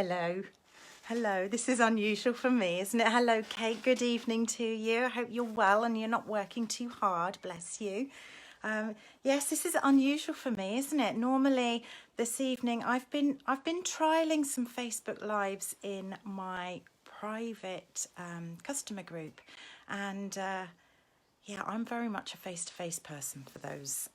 Hello. Hello. This is unusual for me, isn't it? Hello, Kate. Good evening to you. I hope you're well and you're not working too hard. Bless you. Yes, this is unusual for me, isn't it? Normally this evening I've been trialing some Facebook Lives in my private customer group, and yeah, I'm very much a face-to-face person for those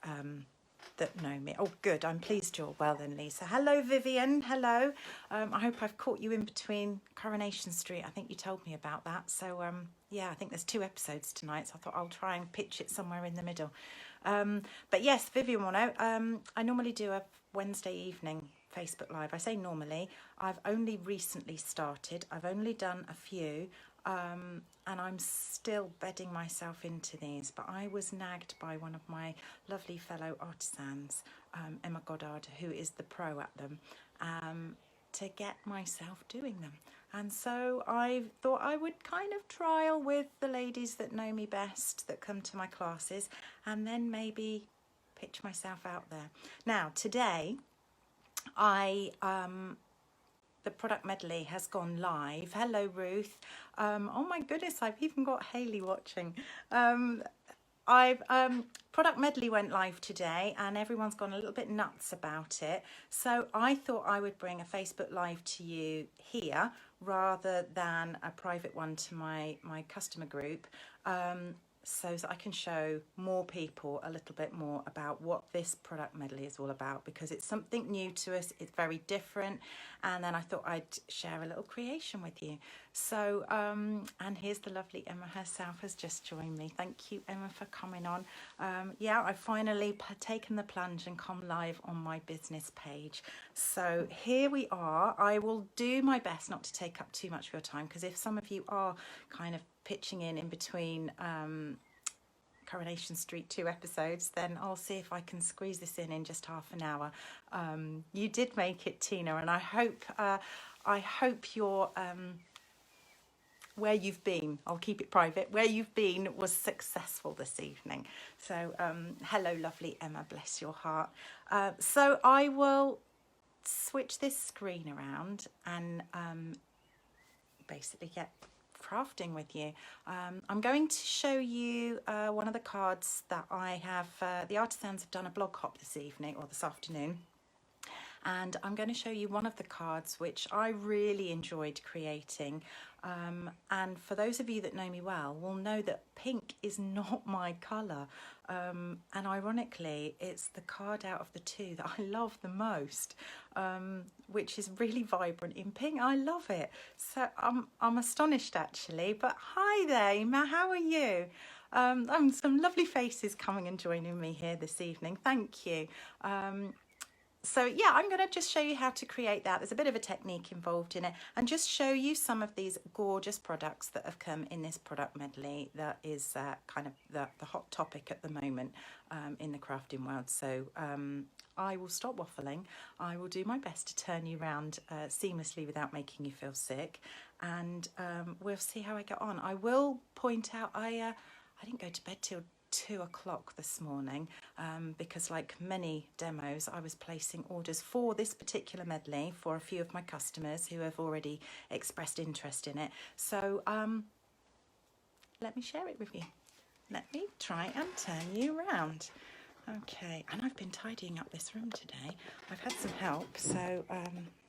that know me. Oh, good. I'm pleased you're well then, Lisa. Hello, Vivian. Hello. I hope I've caught you in between Coronation Street. I think you told me about that. So, yeah, I think there's 2 episodes tonight, so I thought I'll try and pitch it somewhere in the middle. But yes, Vivian will know. I normally do a Wednesday evening Facebook Live. I say normally. I've only recently started. I've only done a few. And I'm still bedding myself into these, but I was nagged by one of my lovely fellow artisans, Emma Goddard, who is the pro at them, to get myself doing them. And so I thought I would kind of trial with the ladies that know me best, that come to my classes, and then maybe pitch myself out there. Now, today, the product medley has gone live. Hello, Ruth. Oh my goodness, I've even got Hayley watching. Product medley went live today and everyone's gone a little bit nuts about it. So I thought I would bring a Facebook Live to you here rather than a private one to my customer group. So that I can show more people a little bit more about what this product medley is all about, because it's something new to us, it's very different, and then I thought I'd share a little creation with you. So, and here's the lovely Emma herself has just joined me. Thank you, Emma, for coming on. Yeah, I've finally taken the plunge and come live on my business page. So here we are. I will do my best not to take up too much of your time, because if some of you are kind of pitching in between Coronation Street 2 episodes, then I'll see if I can squeeze this in just half an hour. You did make it, Tina, and I hope you're where you've been, I'll keep it private, where you've been was successful this evening. So hello, lovely Emma, bless your heart. So I will switch this screen around and basically get crafting with you. I'm going to show you one of the cards that I have. The artisans have done a blog hop this evening or this afternoon, and I'm going to show you one of the cards which I really enjoyed creating. And for those of you that know me well will know that pink is not my colour, and ironically it's the card out of the 2 that I love the most, which is really vibrant in pink. I love it. So I'm astonished actually. But hi there, Emma, how are you? Some lovely faces coming and joining me here this evening. Thank you. So yeah, I'm going to just show you how to create that. There's a bit of a technique involved in it, and just show you some of these gorgeous products that have come in this product medley that is kind of the hot topic at the moment in the crafting world. So I will stop waffling. I will do my best to turn you around seamlessly without making you feel sick, and we'll see how I get on. I will point out I didn't go to bed till 2 o'clock this morning because, like many demos, I was placing orders for this particular medley for a few of my customers who have already expressed interest in it. So let me share it with you. Let me try and turn you around. Okay, and I've been tidying up this room today. I've had some help, so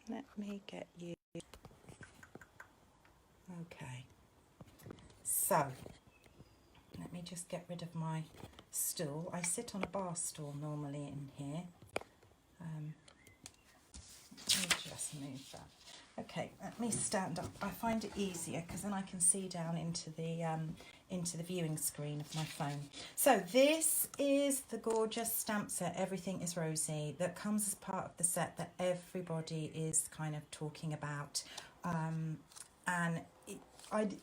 let me get you. Okay, so let me just get rid of my stool. I sit on a bar stool normally in here. Let me just move that. Okay, let me stand up. I find it easier because then I can see down into the viewing screen of my phone. So this is the gorgeous stamp set, Everything is Rosy, that comes as part of the set that everybody is kind of talking about. And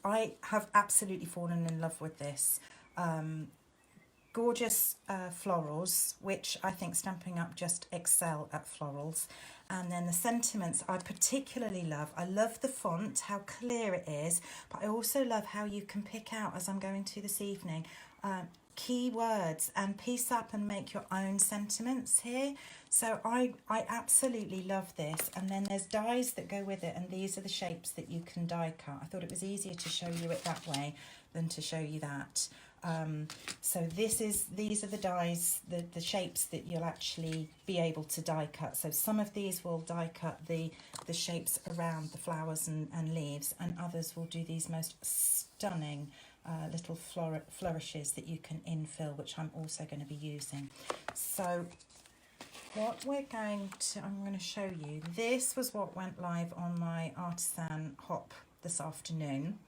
I have absolutely fallen in love with this. Gorgeous florals, which I think Stampin' Up just excel at florals. And then the sentiments I particularly love. I love the font, how clear it is, but I also love how you can pick out, as I'm going to this evening, keywords and piece up and make your own sentiments here. So I absolutely love this. And then there's dies that go with it, and these are the shapes that you can die cut. I thought it was easier to show you it that way than to show you that. So these are the dies, the shapes that you'll actually be able to die cut. So some of these will die cut the shapes around the flowers and leaves, and others will do these most stunning little flourishes that you can infill, which I'm also going to be using. So what I'm going to show you, this was what went live on my artisan hop this afternoon.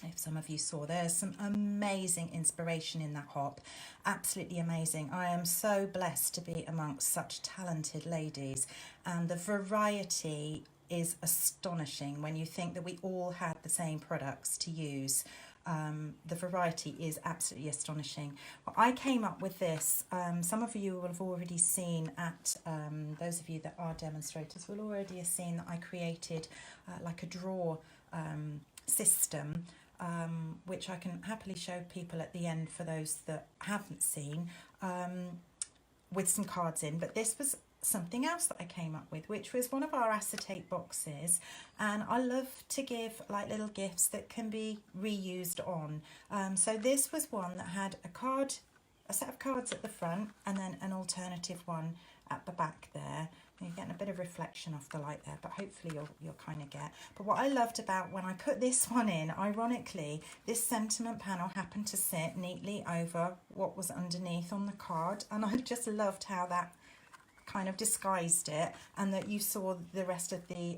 If some of you saw, there's some amazing inspiration in that hop, absolutely amazing. I am so blessed to be amongst such talented ladies, and the variety is astonishing when you think that we all had the same products to use. The variety is absolutely astonishing. Well, I came up with this, some of you will have already seen at, those of you that are demonstrators will already have seen that I created like a draw system, which I can happily show people at the end for those that haven't seen, with some cards in. But this was something else that I came up with, which was one of our acetate boxes, and I love to give like little gifts that can be reused on. So this was one that had a set of cards at the front, and then an alternative one at the back there. You're getting a bit of reflection off the light there, but hopefully you'll kind of get. But what I loved about when I put this one in, ironically, this sentiment panel happened to sit neatly over what was underneath on the card, and I just loved how that kind of disguised it, and that you saw the rest of the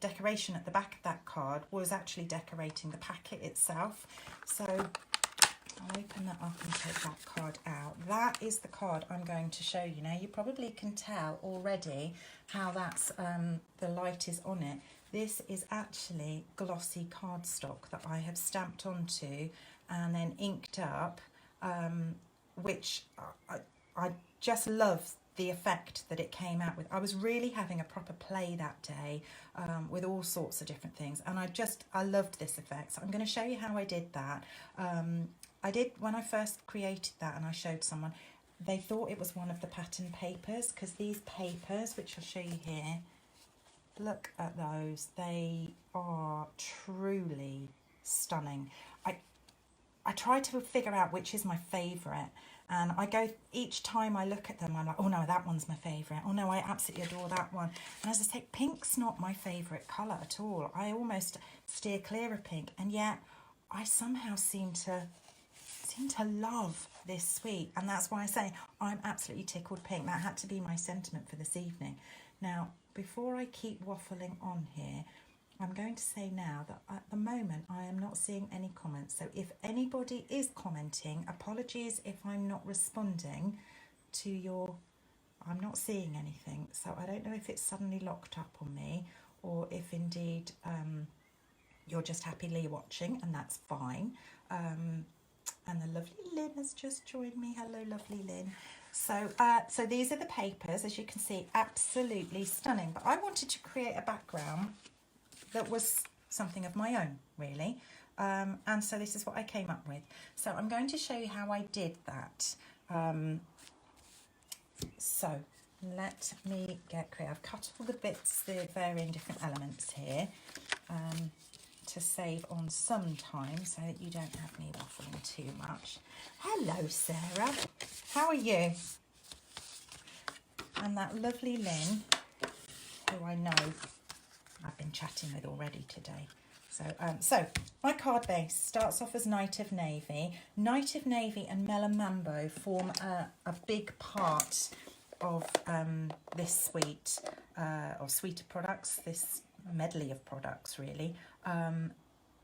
decoration at the back of that card was actually decorating the packet itself. So I'll open that up and take that card out. That is the card I'm going to show you. Now you probably can tell already how that's the light is on it. This is actually glossy cardstock that I have stamped onto and then inked up, which I just love the effect that it came out with. I was really having a proper play that day with all sorts of different things, and I loved this effect. So I'm going to show you how I did that. I did, when I first created that and I showed someone, they thought it was one of the pattern papers, because these papers, which I'll show you here, look at those. They are truly stunning. I try to figure out which is my favourite, and I go, each time I look at them, I'm like, oh no, that one's my favourite. Oh no, I absolutely adore that one. And as I say, pink's not my favourite colour at all. I almost steer clear of pink, and yet I somehow seem to love this suite, and that's why I say I'm absolutely tickled pink. That had to be my sentiment for this evening. Now, before I keep waffling on here, I'm going to say now that at the moment I am not seeing any comments. So if anybody is commenting, apologies if I'm not responding to your, I'm not seeing anything. So I don't know if it's suddenly locked up on me, or if indeed you're just happily watching, and that's fine. And the lovely Lynn has just joined me. Hello, lovely Lynn. So so these are the papers, as you can see, absolutely stunning. But I wanted to create a background that was something of my own, really. And so this is what I came up with. So I'm going to show you how I did that. So let me get creative. I've cut all the bits, the varying different elements here, to save on some time so that you don't have me waffling too much. Hello, Sarah. How are you? And that lovely Lynn, who I know I've been chatting with already today. So my card base starts off as Night of Navy. Night of Navy and Melon Mambo form a big part of this suite, or suite of products, this medley of products, really.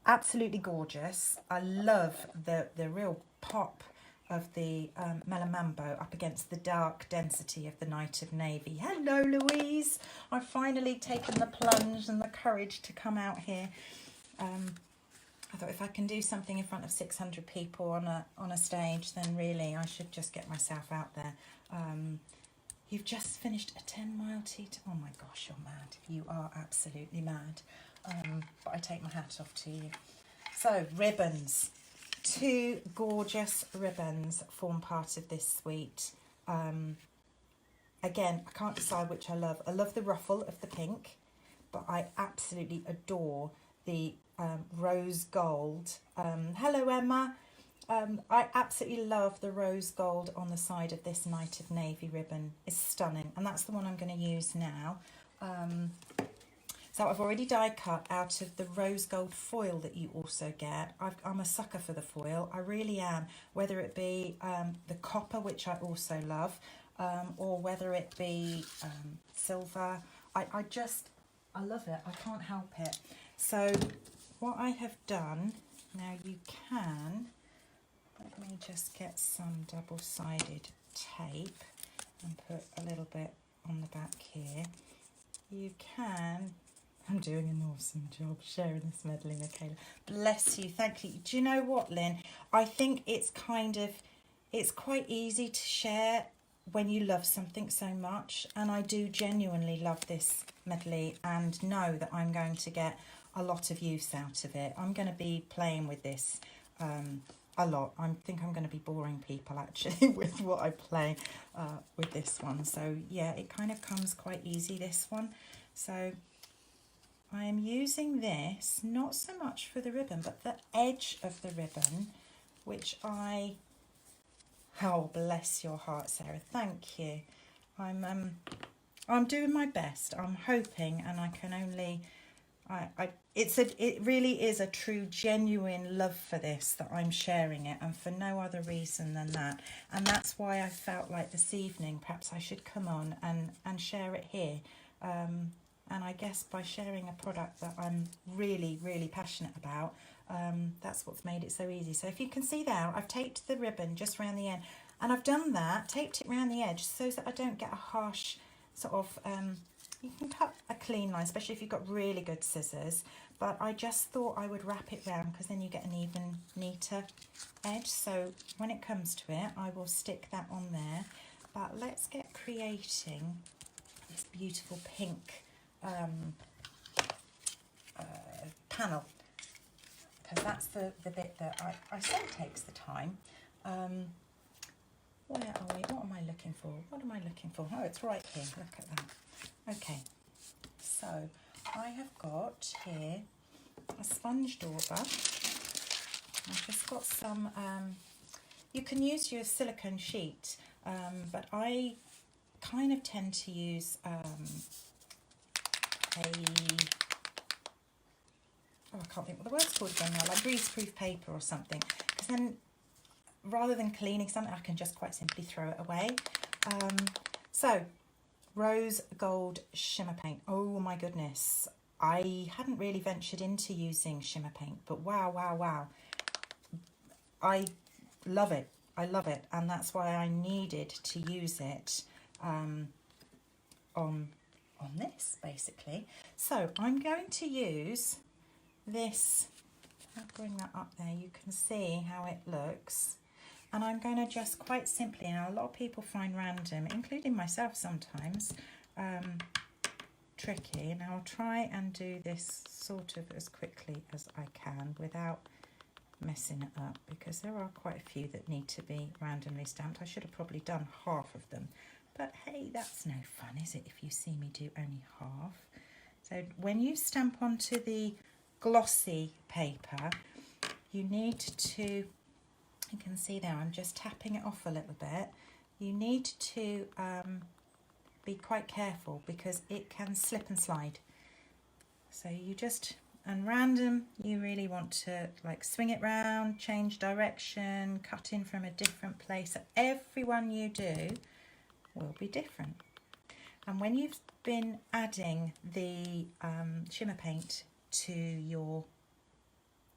Absolutely gorgeous. I love the real pop of the Melon Mambo up against the dark density of the Night of Navy. Hello, Louise. I've finally taken the plunge and the courage to come out here. I thought if I can do something in front of 600 people on a stage, then really I should just get myself out there. You've just finished a 10-mile tea. Oh my gosh, you're mad. You are absolutely mad. But I take my hat off to you. So, ribbons. two gorgeous ribbons form part of this suite. Again, I can't decide which I love. I love the ruffle of the pink, but I absolutely adore the rose gold. Hello, Emma. I absolutely love the rose gold on the side of this Night of Navy ribbon. It's stunning, and that's the one I'm going to use now. So I've already die cut out of the rose gold foil that you also get. I'm a sucker for the foil, I really am, whether it be the copper, which I also love, or whether it be silver. I love it, I can't help it. So what I have done, now you can, let me just get some double-sided tape and put a little bit on the back here. You can, I'm doing an awesome job sharing this medley, Michaela. Bless you, thank you. Do you know what, Lynn? I think it's quite easy to share when you love something so much, and I do genuinely love this medley and know that I'm going to get a lot of use out of it. I'm going to be playing with this a lot. I think I'm going to be boring people actually with what I play with this one. So yeah, it kind of comes quite easy, this one. So I am using this not so much for the ribbon, but the edge of the ribbon, which oh, bless your heart, Sarah, thank you. I'm doing my best. I'm hoping, and I can only, it really is a true, genuine love for this that I'm sharing it, and for no other reason than that. And that's why I felt like this evening perhaps I should come on and share it here. And I guess by sharing a product that I'm really, really passionate about, that's what's made it so easy. So if you can see there, I've taped the ribbon just around the end, and I've done that, taped it around the edge so that I don't get a harsh sort of, you can cut a clean line, especially if you've got really good scissors, but I just thought I would wrap it round because then you get an even neater edge. So when it comes to it, I will stick that on there. But let's get creating this beautiful pink panel, because that's the bit that I say takes the time. Where are we? What am I looking for? What am I looking for? Oh, it's right here. Look at that. Okay, so I have got here a sponge dauber. I've just got some, you can use your silicone sheet, but I kind of tend to use I can't think what the word's called again now, like greaseproof paper or something, because then rather than cleaning something, I can just quite simply throw it away. So rose gold shimmer paint. Oh my goodness, I hadn't really ventured into using shimmer paint, but wow, I love it. I love it, and that's why I needed to use it on this basically. So I'm going to use this, I'll bring that up there, you can see how it looks, and I'm going to just quite simply, now a lot of people find random, including myself sometimes, tricky, and I'll try and do this sort of as quickly as I can without messing it up, because there are quite a few that need to be randomly stamped. I should have probably done half of them, but hey, that's no fun, is it, if you see me do only half. So when you stamp onto the glossy paper, you need to, you can see there, I'm just tapping it off a little bit. You need to be quite careful because it can slip and slide. So you just, and random, you really want to like swing it round, change direction, cut in from a different place. So every one you do will be different. And when you've been adding the shimmer paint to your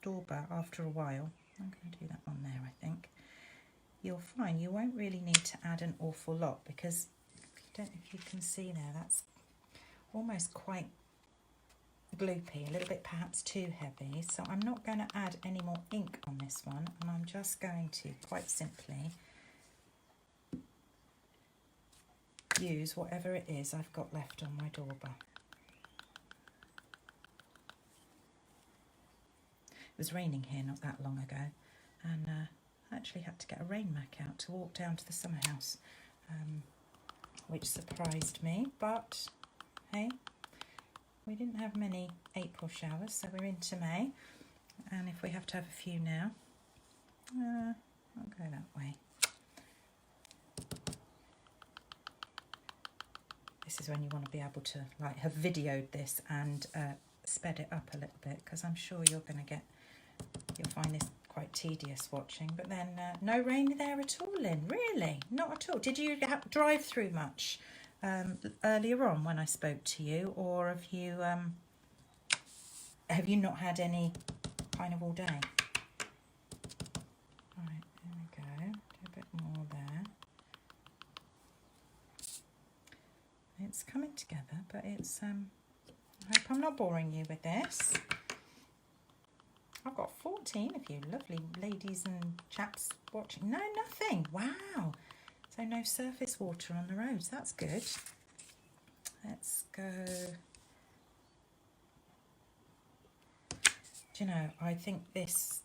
dauber after a while, I'm going to do that one there, I think, you'll find you won't really need to add an awful lot, because I don't know if you can see there, that's almost quite gloopy, a little bit perhaps too heavy. So I'm not going to add any more ink on this one, and I'm just going to quite simply use whatever it is I've got left on my dauber. It was raining here not that long ago, and I actually had to get a rain mac out to walk down to the summer house, which surprised me, but hey, we didn't have many April showers, so we're into May, and if we have to have a few now, I'll go that way. This is when you want to be able to like have videoed this and sped it up a little bit, because I'm sure you'll find this quite tedious watching. But then no rain there at all, Lynn, really? Not at all. Did you drive through much earlier on when I spoke to you, or have you not had any kind of all day? Right, there we go. Do a bit more there. It's coming together, but it's I hope I'm not boring you with this. I've got 14 of you lovely ladies and chaps watching. No, nothing. Wow. So no surface water on the roads. That's good. Let's go. Do you know, I think this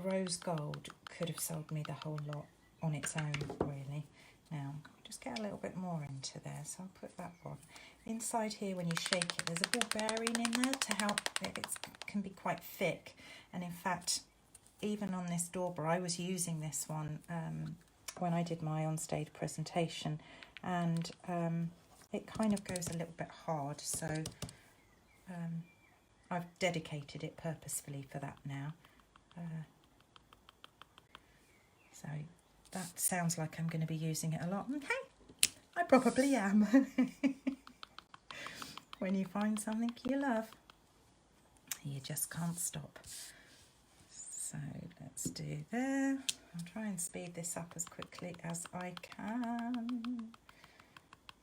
rose gold could have sold me the whole lot on its own, really. Now, just get a little bit more into there, so I'll put that on. Inside here, when you shake it, there's a ball bearing in there to help. It can be quite thick, and in fact, even on this dauber, I was using this one when I did my on-stage presentation, and it kind of goes a little bit hard, so I've dedicated it purposefully for that now. So that sounds like I'm going to be using it a lot. And hey, I probably am. When you find something you love, you just can't stop. So let's do there. I'll try and speed this up as quickly as I can.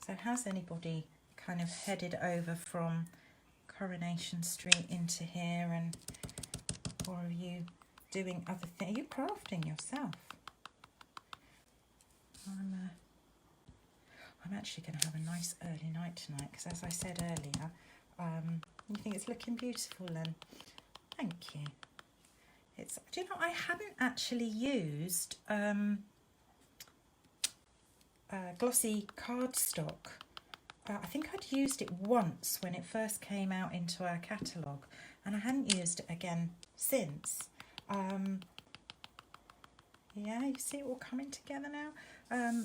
So has anybody kind of headed over from Coronation Street into here, and or are you doing other things? Are you crafting yourself? I'm actually going to have a nice early night tonight, because as I said earlier, you think it's looking beautiful, and thank you. It's, do you know, I haven't actually used glossy cardstock. I think I'd used it once when it first came out into our catalogue, and I hadn't used it again since. Yeah, you see it all coming together now.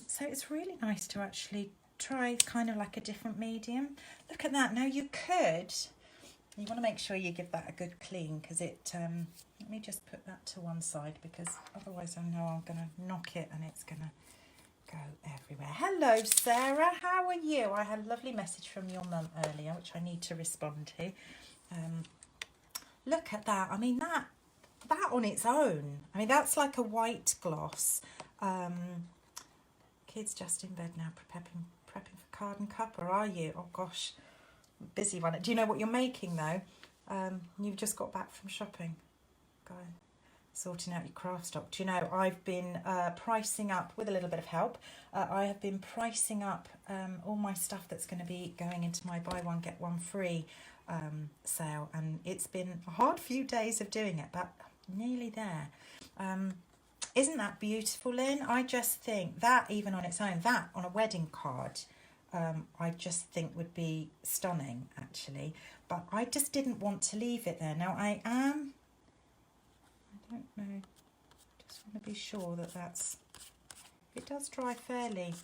So it's really nice to actually try kind of like a different medium. Look at that. Now you want to make sure you give that a good clean, because it, let me just put that to one side, because otherwise I know I'm going to knock it and it's going to go everywhere. Hello, Sarah. How are you? I had a lovely message from your mum earlier, which I need to respond to. Look at that. I mean, that on its own, I mean, that's like a white gloss. Kids just in bed now, prepping for card and cup, or are you? Oh gosh, busy one. Do you know what you're making though? You've just got back from shopping. Go sorting out your craft stock. Do you know, I've been pricing up, with a little bit of help, I have been pricing up all my stuff that's going to be going into my buy one get one free sale, and it's been a hard few days of doing it, but nearly there. Isn't that beautiful, Lynn? I just think that even on its own, that on a wedding card, I just think would be stunning, actually. But I just didn't want to leave it there. Now I don't know, just want to be sure that it does dry fairly.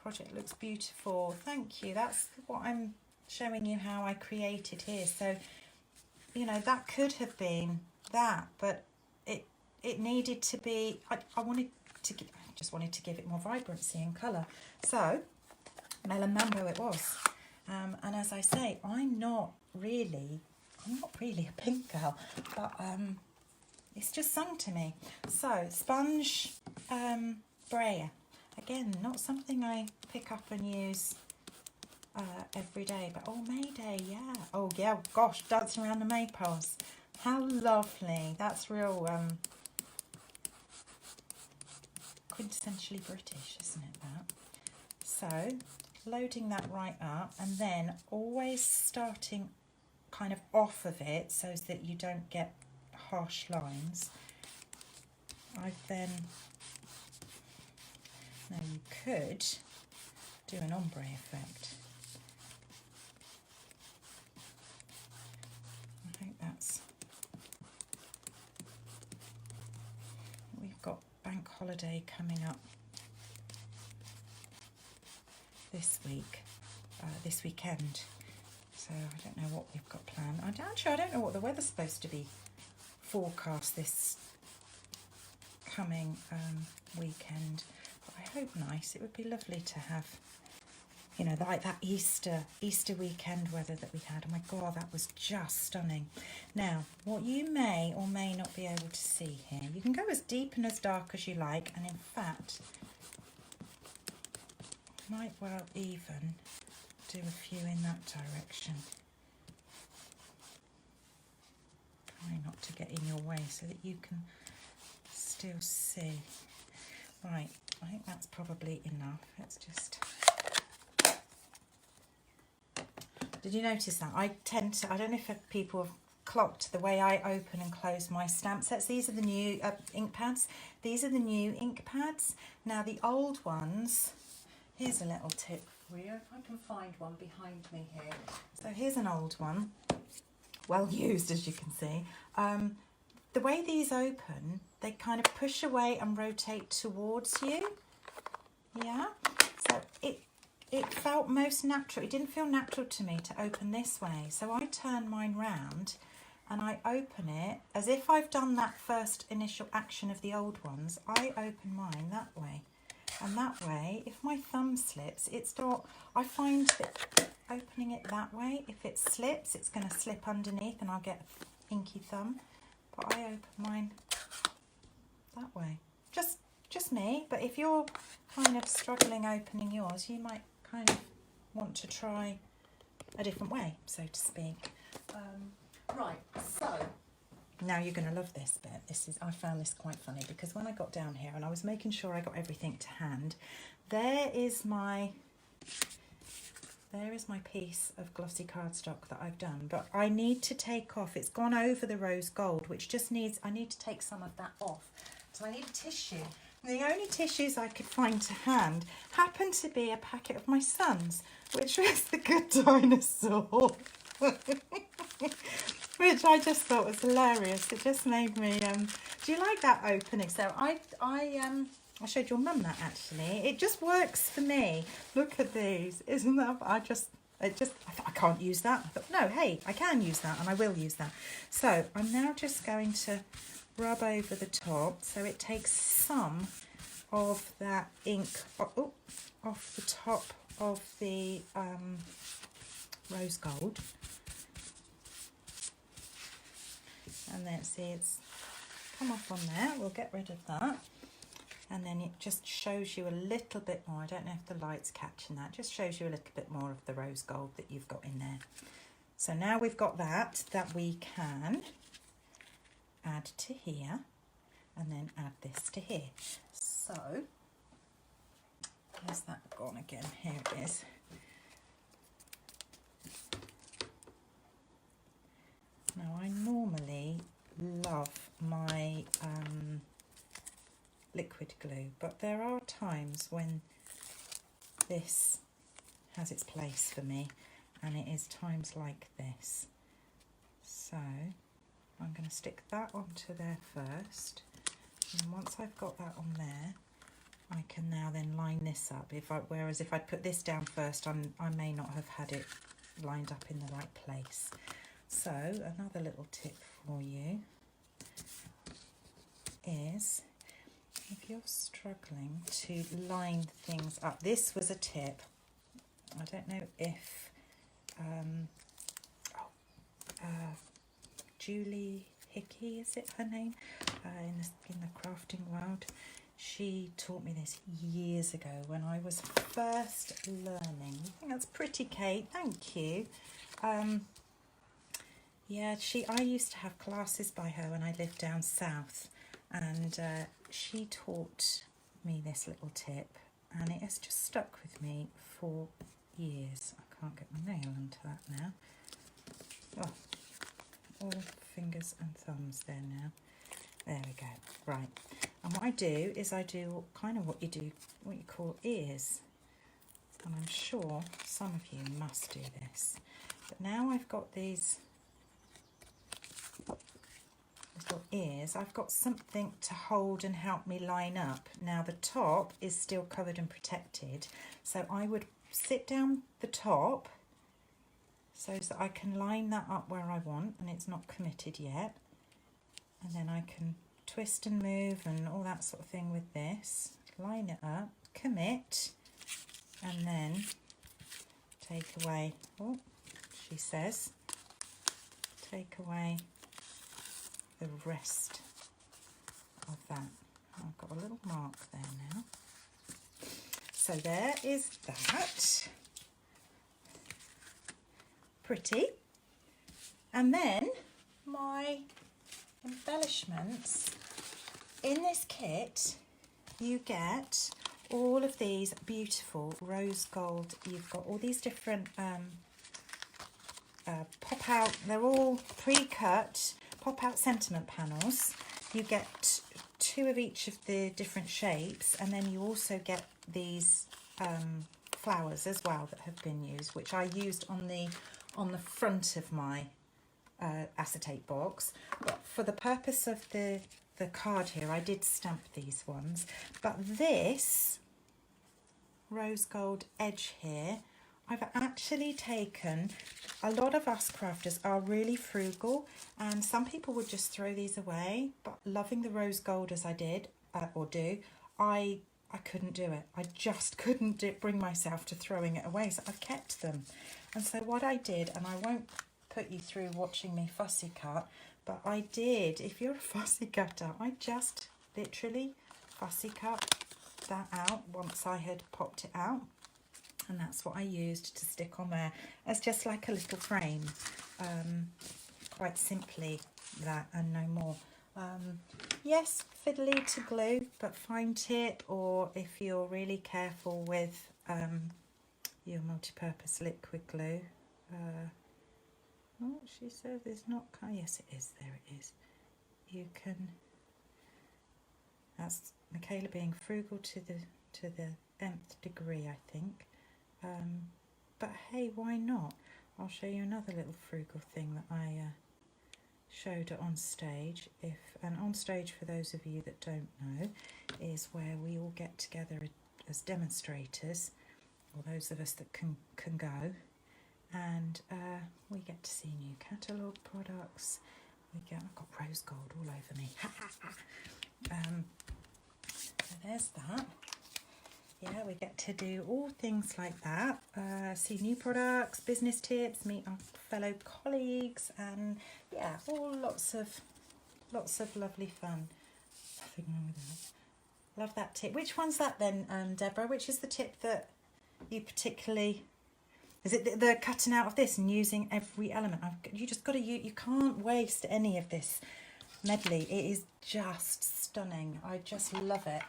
Project looks beautiful. Thank you. That's what I'm showing you, how I created here. So, you know, that could have been that, but it needed to be, I just wanted to give it more vibrancy and colour. So, Melon Mambo it was. And as I say, I'm not really a pink girl, but it's just sung to me. So, sponge brayer. Again, not something I pick up and use every day, but oh, May Day, yeah. Oh, yeah, gosh, dancing around the maypoles. How lovely. That's real quintessentially British, isn't it, that? So, loading that right up, and then always starting kind of off of it so that you don't get harsh lines, I've then, now you could do an ombre effect. I think that's, we've got bank holiday coming up this weekend, so I don't know what we've got planned. Actually, I don't know what the weather's supposed to be forecast this coming weekend, but I hope nice. It would be lovely to have, you know, like that Easter weekend weather that we had. Oh my God, that was just stunning. Now, what you may or may not be able to see here, you can go as deep and as dark as you like, and in fact, might well even do a few in that direction. Try not to get in your way so that you can still see. Right, I think that's probably enough. Let's just... Did you notice that? I don't know if people have clocked the way I open and close my stamp sets. These are the new ink pads. These are the new ink pads. Now the old ones, here's a little tip for you, if I can find one behind me here. So here's an old one, well used as you can see. The way these open, they kind of push away and rotate towards you. Yeah, so it felt most natural. It didn't feel natural to me to open this way. So I turn mine round and I open it as if I've done that first initial action of the old ones. I open mine that way. And that way, if my thumb slips, I find that opening it that way, if it slips, it's going to slip underneath and I'll get an inky thumb. But I open mine that way. Just me, but if you're kind of struggling opening yours, you might kind of want to try a different way, so to speak. Right, so now you're going to love this bit. I found this quite funny because when I got down here and I was making sure I got everything to hand, there is my piece of glossy cardstock that I've done, but I need to take off. It's gone over the rose gold, which just needs, I need to take some of that off. So I need a tissue. And the only tissues I could find to hand happened to be a packet of my son's, which was the Good Dinosaur. Which I just thought was hilarious. It just made me, do you like that opening? So I showed your mum that actually. It just works for me. Look at these. Isn't that, I thought I can't use that. I thought, no, hey, I can use that and I will use that. So I'm now just going to rub over the top so it takes some of that ink off the top of the rose gold. And then see it's come off on there. We'll get rid of that. And then it just shows you a little bit more. I don't know if the light's catching that. Just shows you a little bit more of the rose gold that you've got in there. So now we've got that we can add to here and then add this to here. So where's that gone again? Here it is. Now I normally love my liquid glue, but there are times when this has its place for me, and it is times like this. So I'm going to stick that onto there first, and once I've got that on there, I can now then line this up. Whereas if I put this down first, I may not have had it lined up in the right place. So another little tip for you is, if you're struggling to line things up, this was a tip. I don't know if Julie Hickey, is it her name, in the crafting world, she taught me this years ago when I was first learning. I think that's pretty, Kate, thank you. Yeah, I used to have classes by her when I lived down south, and she taught me this little tip, and it has just stuck with me for years. I can't get my nail onto that now. Oh, all fingers and thumbs there now. There we go. Right. And what I do is I do kind of what you call ears. And I'm sure some of you must do this. But now I've got these little ears, I've got something to hold and help me line up. Now the top is still covered and protected, so I would sit down the top so that I can line that up where I want, and it's not committed yet. And then I can twist and move and all that sort of thing with this. Line it up, commit, and then take away, oh, she says, take away the rest of that. I've got a little mark there now. So there is that. Pretty. And then my embellishments. In this kit you get all of these beautiful rose gold. You've got all these different pop out, they're all pre-cut pop out sentiment panels. You get 2 of each of the different shapes, and then you also get these flowers as well that have been used, which I used on the front of my acetate box. But for the purpose of the card here, I did stamp these ones. But this rose gold edge here, I've actually taken, a lot of us crafters are really frugal, and some people would just throw these away, but loving the rose gold as I did, or do, I couldn't do it. I just couldn't bring myself to throwing it away, so I've kept them. And so what I did, and I won't put you through watching me fussy cut, but I did, if you're a fussy cutter, I just literally fussy cut that out once I had popped it out. And that's what I used to stick on there as just like a little frame. Quite simply that and no more. Yes, fiddly to glue, but fine tip, or if you're really careful with your multi-purpose liquid glue. Oh, she says it's not, yes it is, there it is. You can, that's Michaela being frugal to the nth degree, I think. But hey, why not? I'll show you another little frugal thing that I showed on stage. And on stage, for those of you that don't know, is where we all get together as demonstrators, or those of us that can go, and we get to see new catalogue products. I've got rose gold all over me. So there's that. Yeah, we get to do all things like that, see new products, business tips, meet our fellow colleagues, and yeah, all lots of lovely fun. Nothing wrong with that. Love that tip. Which one's that then, Deborah? Which is the tip that you particularly? Is it the cutting out of this and using every element? You just got to use. You can't waste any of this medley. It is just stunning. I just love it.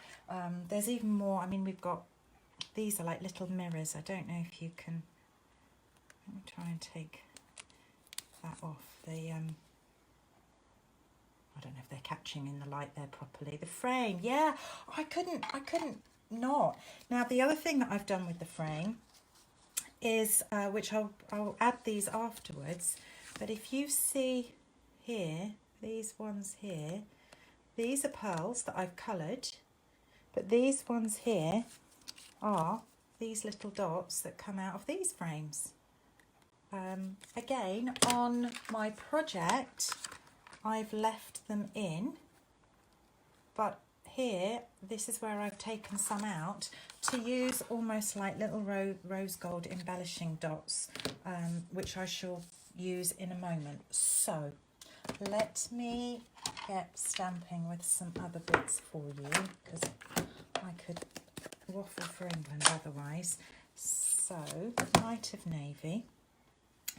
There's even more. I mean, we've got, these are like little mirrors. I don't know if you can, let me try and take that off. They I don't know if they're catching in the light there properly. The frame, yeah, I couldn't not. Now the other thing that I've done with the frame is, which I'll add these afterwards, but if you see here, these ones here, these are pearls that I've coloured. But these ones here are these little dots that come out of these frames. Again, on my project, I've left them in, but here, this is where I've taken some out to use almost like little rose gold embellishing dots, which I shall use in a moment. So let me get stamping with some other bits for you, because I could waffle for England otherwise. So, Night of Navy.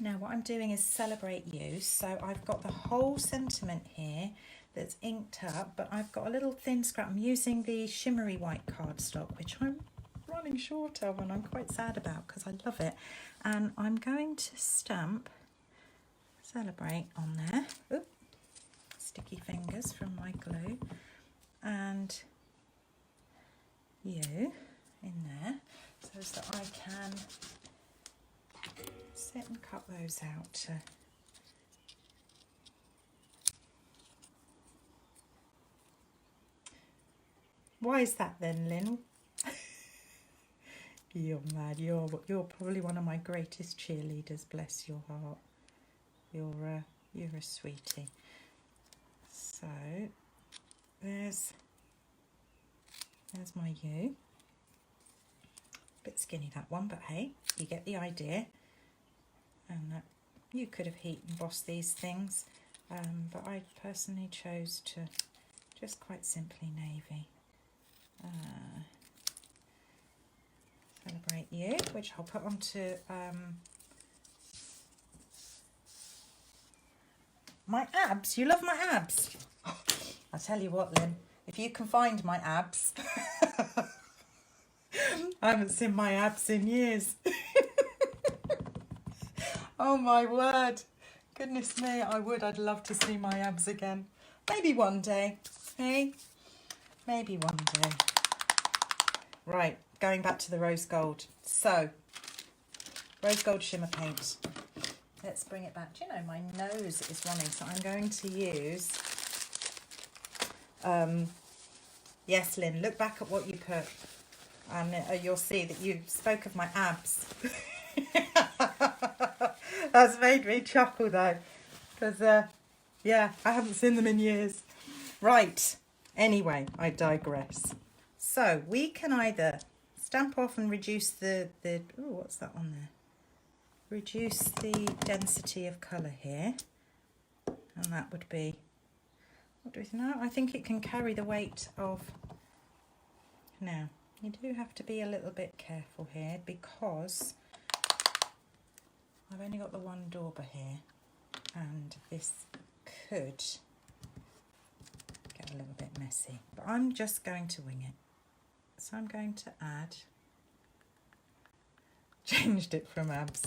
Now what I'm doing is Celebrate You. So I've got the whole sentiment here that's inked up, but I've got a little thin scrap. I'm using the shimmery white cardstock, which I'm running short of, and I'm quite sad about because I love it. And I'm going to stamp Celebrate on there. Oop, sticky fingers from my glue, and you in there, so that I can sit and cut those out. Why is that then, Lynn? You're mad. You're probably one of my greatest cheerleaders. Bless your heart. You're a sweetie. So there's my U. Bit skinny that one, but hey, you get the idea. And you could have heat embossed these things, but I personally chose to just quite simply navy. Celebrate You, which I'll put onto my abs. You love my abs. I'll tell you what, Lynn, if you can find my abs. I haven't seen my abs in years. Oh my word. Goodness me, I'd love to see my abs again. Maybe one day, hey? Maybe one day. Right, going back to the rose gold. So, rose gold shimmer paint. Let's bring it back. Do you know, my nose is running, so I'm going to use... yes, Lynn, look back at what you put, and you'll see that you spoke of my abs. That's made me chuckle though, because yeah, I haven't seen them in years. Right, anyway, I digress. So we can either stamp off and reduce the oh, what's that on there? Reduce the density of colour here, and that would be, what do we think now? I think it can carry the weight of, now you do have to be a little bit careful here, because I've only got the one dauber here, and this could get a little bit messy, but I'm just going to wing it. So I'm going to add, changed it from abs.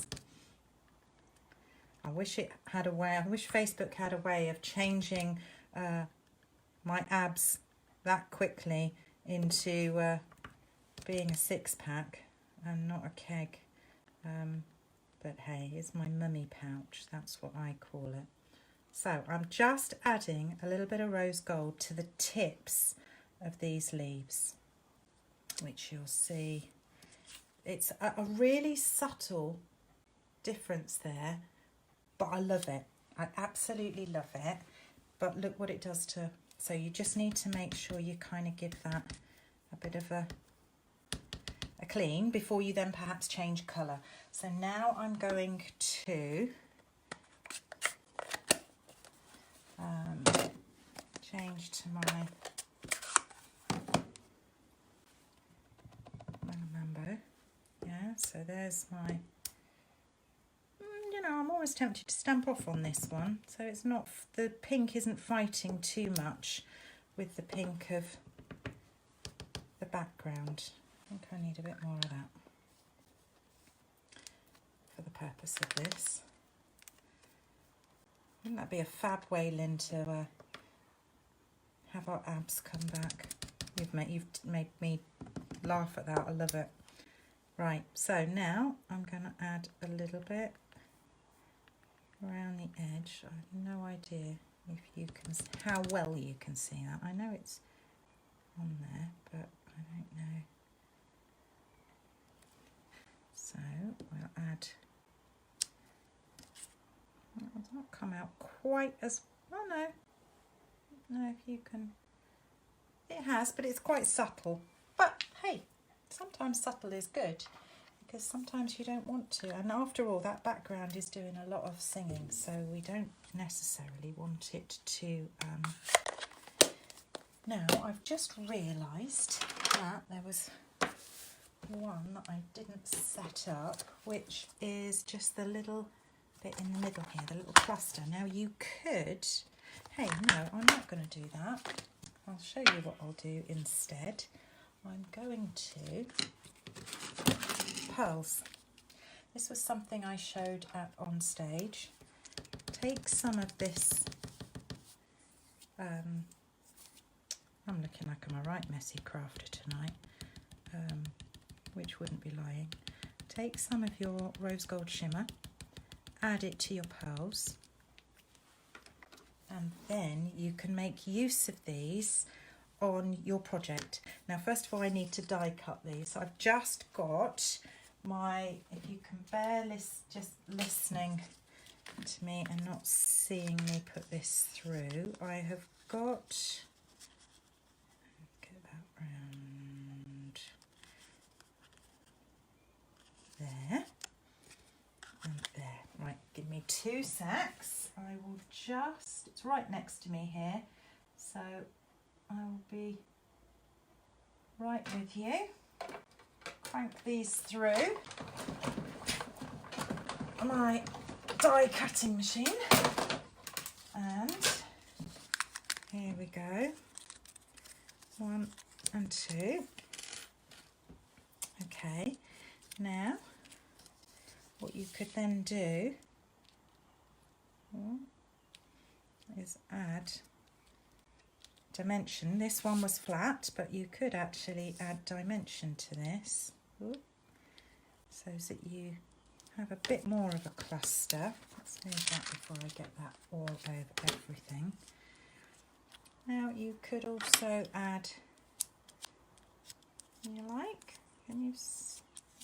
I wish it had a way, I wish Facebook had a way of changing my abs that quickly into being a six-pack and not a keg. But hey, it's my mummy pouch, that's what I call it. So I'm just adding a little bit of rose gold to the tips of these leaves, which you'll see. It's a really subtle difference there, but I love it. I absolutely love it. But look what it does to, so you just need to make sure you kind of give that a bit of a clean before you then perhaps change colour. So now I'm going to change to my Mambo. Yeah, so there's my, you know, I'm always tempted to stamp off on this one. So it's not, the pink isn't fighting too much with the pink of the background. I think I need a bit more of that for the purpose of this. Wouldn't that be a fab way, Lynn, to have our abs come back? You've made me laugh at that. I love it. Right, so now I'm going to add a little bit around the edge. I have no idea if you can, how well you can see that. I know it's on there, but I don't know. So we'll add, well, it's not come out quite as, oh no, if you can, it has, but it's quite subtle. But hey, sometimes subtle is good, because sometimes you don't want to, and after all, that background is doing a lot of singing, so we don't necessarily want it to. Now I've just realised that there was one that I didn't set up, which is just the little bit in the middle here, the little cluster. Now you could, hey, no, I'm not going to do that. I'll show you what I'll do instead. I'm going to pearls. This was something I showed at on stage. Take some of this I'm looking like I'm a right messy crafter tonight, which wouldn't be lying. Take some of your rose gold shimmer, add it to your pearls, and then you can make use of these on your project. Now, first of all, I need to die cut these. So I've just got my, if you can bear just listening to me and not seeing me put this through, I have got, get that round there and there. Right, give me 2 secs. I will just, it's right next to me here, so I will be right with you. Crank these through my die cutting machine, and here we go, 1 and 2. Okay, now what you could then do is add dimension. This one was flat, but you could actually add dimension to this, so that you have a bit more of a cluster. Let's move that before I get that all over everything. Now you could also add, you like, can you,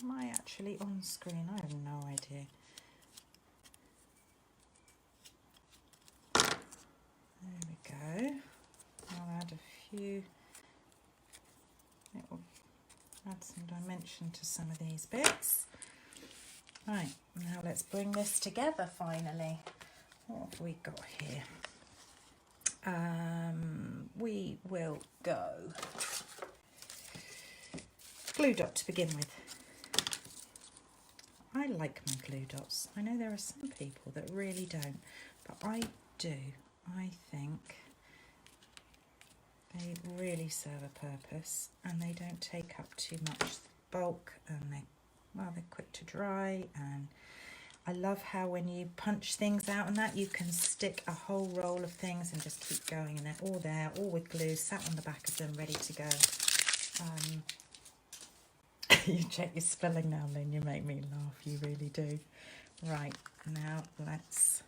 am I actually on screen? I have no idea. There we go. I'll add a few, it will add some dimension to some of these bits. Right, now let's bring this together finally. What have we got here? We will go glue dot to begin with. I like my glue dots. I know there are some people that really don't, but I do. I think they really serve a purpose, and they don't take up too much bulk, and they're quick to dry. And I love how when you punch things out and that, you can stick a whole roll of things and just keep going, and they're all there, all with glue, sat on the back of them, ready to go. You check your spelling now, Lynn, you make me laugh, you really do. Right, now let's...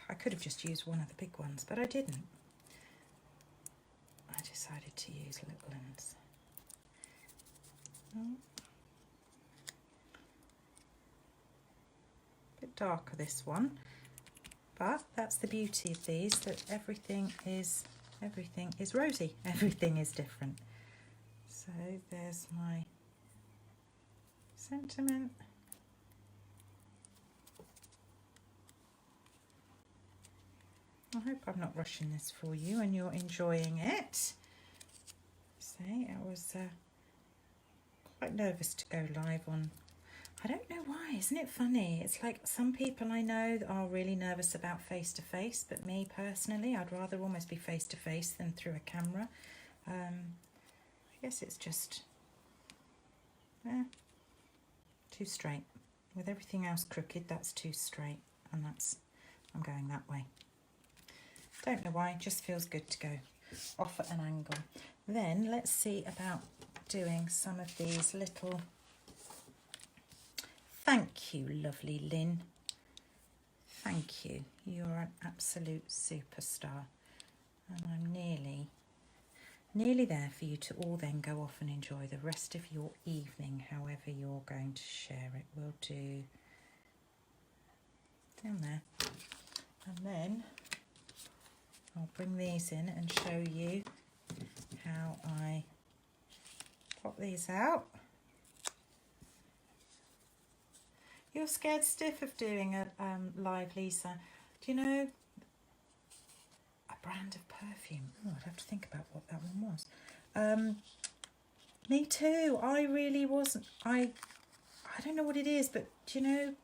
I could have just used one of the big ones, but I didn't. I decided to use little ones. Bit darker, this one, but that's the beauty of these, that everything is rosy, everything is different. So there's my sentiment. I hope I'm not rushing this for you and you're enjoying it. See, I was quite nervous to go live on. I don't know why, isn't it funny? It's like some people I know that are really nervous about face-to-face, but me personally, I'd rather almost be face-to-face than through a camera. I guess it's just too straight. With everything else crooked, that's too straight, and I'm going that way. Don't know why, just feels good to go off at an angle. Then let's see about doing some of these little... Thank you, lovely Lynn. Thank you. You're an absolute superstar. And I'm nearly there for you to all then go off and enjoy the rest of your evening, however you're going to share it. We'll do down there. And then I'll bring these in and show you how I pop these out. You're scared stiff of doing a live, Lisa. Do you know a brand of perfume? Oh, I'd have to think about what that one was. Me too. I really wasn't. I don't know what it is, but do you know,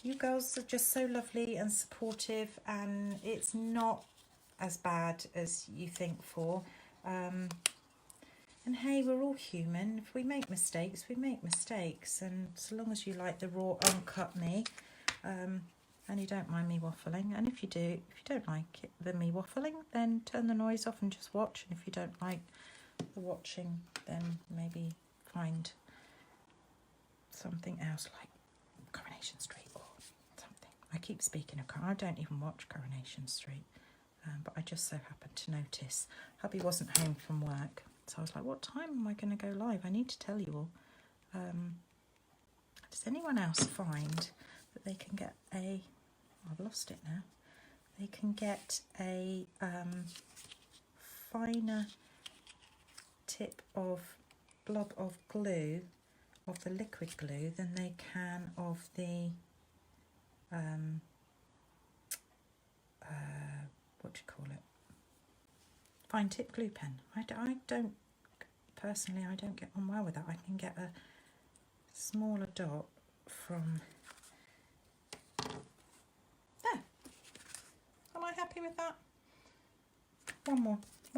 you girls are just so lovely and supportive, and it's not as bad as you think for. And hey, we're all human. If we make mistakes, we make mistakes. And so long as you like the raw, uncut me, and you don't mind me waffling. And if you do, if you don't like me waffling, then turn the noise off and just watch. And if you don't like the watching, then maybe find something else like Coronation Street or something. I keep speaking of I don't even watch Coronation Street, but I just so happened to notice hubby wasn't home from work, so I was like, what time am I going to go live? I need to tell you all. Does anyone else find that they can get a, I've lost it now, they can get a finer tip of blob of glue, of the liquid glue, than they can of the what do you call it, fine tip glue pen? I don't personally, I don't get on well with that. I can get a smaller dot from there. Am I happy with that? One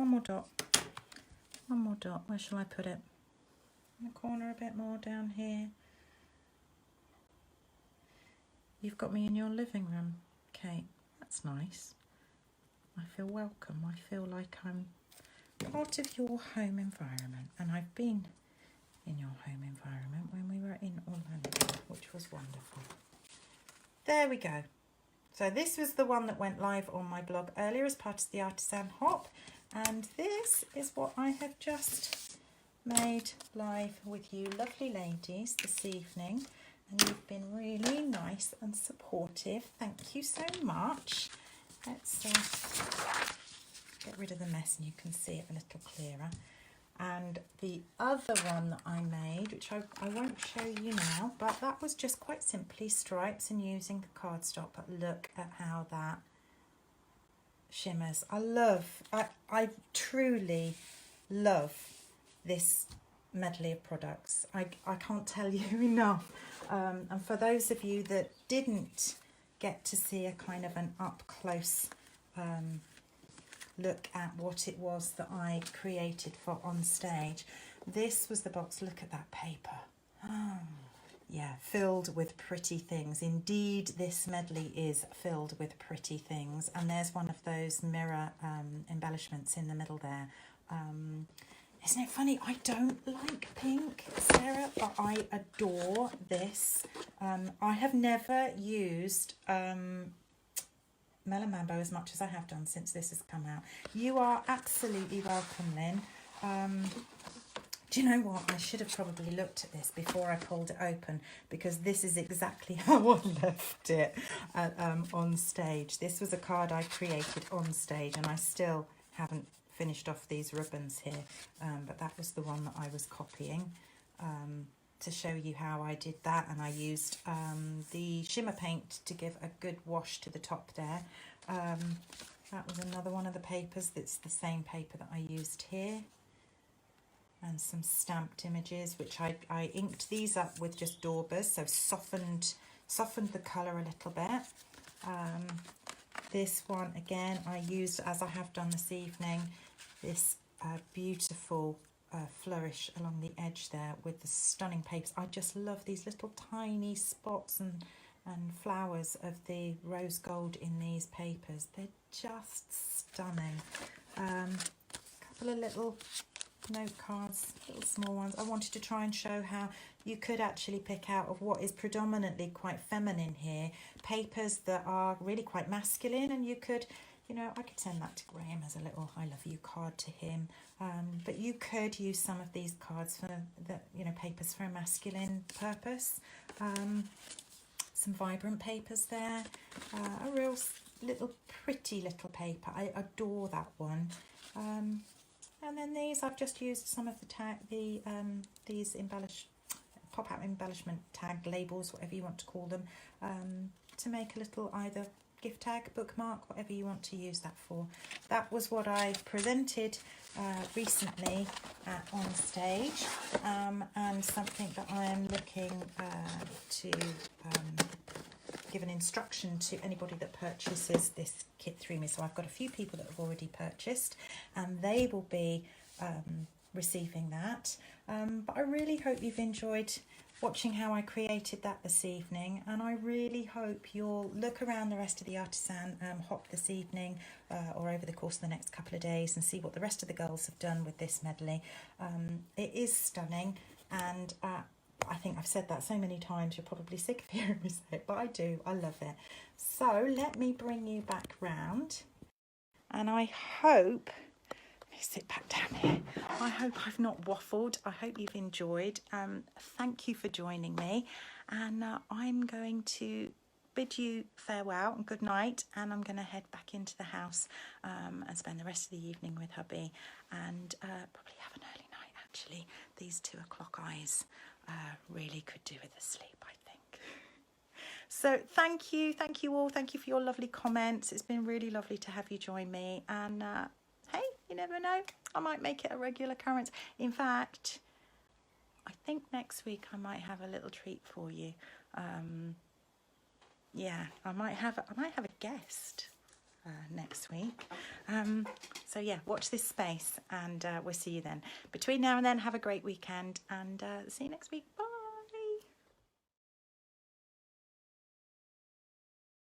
more dot, where shall I put it? In the corner a bit more, down here. You've got me in your living room, Kate. That's nice. I feel welcome. I feel like I'm part of your home environment, and I've been in your home environment when we were in Orlando, which was wonderful. There we go. So this was the one that went live on my blog earlier as part of the Artisan Hop, and this is what I have just made live with you lovely ladies this evening, and you've been really nice and supportive. Thank you so much. Let's get rid of the mess and you can see it a little clearer. And the other one that I made, which I won't show you now, but that was just quite simply stripes and using the cardstock. But look at how that shimmers. I truly love this medley of products. I can't tell you enough. And for those of you that didn't get to see a kind of an up close look at what it was that I created for on stage, this was the box. Look at that paper. Oh, yeah, filled with pretty things. Indeed, this medley is filled with pretty things. And there's one of those mirror embellishments in the middle there. Isn't it funny? I don't like pink, Sarah, but I adore this. I have never used Melon Mambo as much as I have done since this has come out. You are absolutely welcome, Lynn. Do you know what? I should have probably looked at this before I pulled it open, because this is exactly how I left it on stage. This was a card I created on stage, and I still haven't finished off these ribbons here, but that was the one that I was copying to show you how I did that. And I used the shimmer paint to give a good wash to the top there. That was another one of the papers that's the same paper that I used here, and some stamped images, which I inked these up with just daubers, so softened the colour a little bit. This one again I used, as I have done this evening, this beautiful flourish along the edge there with the stunning papers. I just love these little tiny spots and flowers of the rose gold in these papers. They're just stunning. A couple of little note cards, little small ones. I wanted to try and show how you could actually pick out of what is predominantly quite feminine here, papers that are really quite masculine, and you could, you know, I could send that to Graham as a little I love you card to him, but you could use some of these cards for the, you know, papers for a masculine purpose. Some vibrant papers there, a real little pretty little paper. I adore that one. And then these, I've just used some of the these pop-out embellishment tag labels, whatever you want to call them, to make a little either gift tag, bookmark, whatever you want to use that for. That was what I presented recently on stage, and something that I am looking to give an instruction to anybody that purchases this kit through me. So I've got a few people that have already purchased, and they will be receiving that. But I really hope you've enjoyed watching how I created that this evening, and I really hope you'll look around the rest of the artisan hop this evening or over the course of the next couple of days and see what the rest of the girls have done with this medley. It is stunning, and I think I've said that so many times you're probably sick of hearing me say it, but I do, I love it. So let me bring you back round, and I hope, let me sit back down here, I hope I've not waffled, I hope you've enjoyed. Thank you for joining me, and I'm going to bid you farewell and good night, and I'm going to head back into the house and spend the rest of the evening with hubby, and probably have an early night actually. These 2 o'clock eyes really could do with a sleep, I think. So thank you all, thank you for your lovely comments. It's been really lovely to have you join me, and hey, you never know, I might make it a regular occurrence. In fact, I think next week I might have a little treat for you. Yeah, I might have a guest next week. So yeah, watch this space, and we'll see you then. Between now and then, have a great weekend, and see you next week. Bye.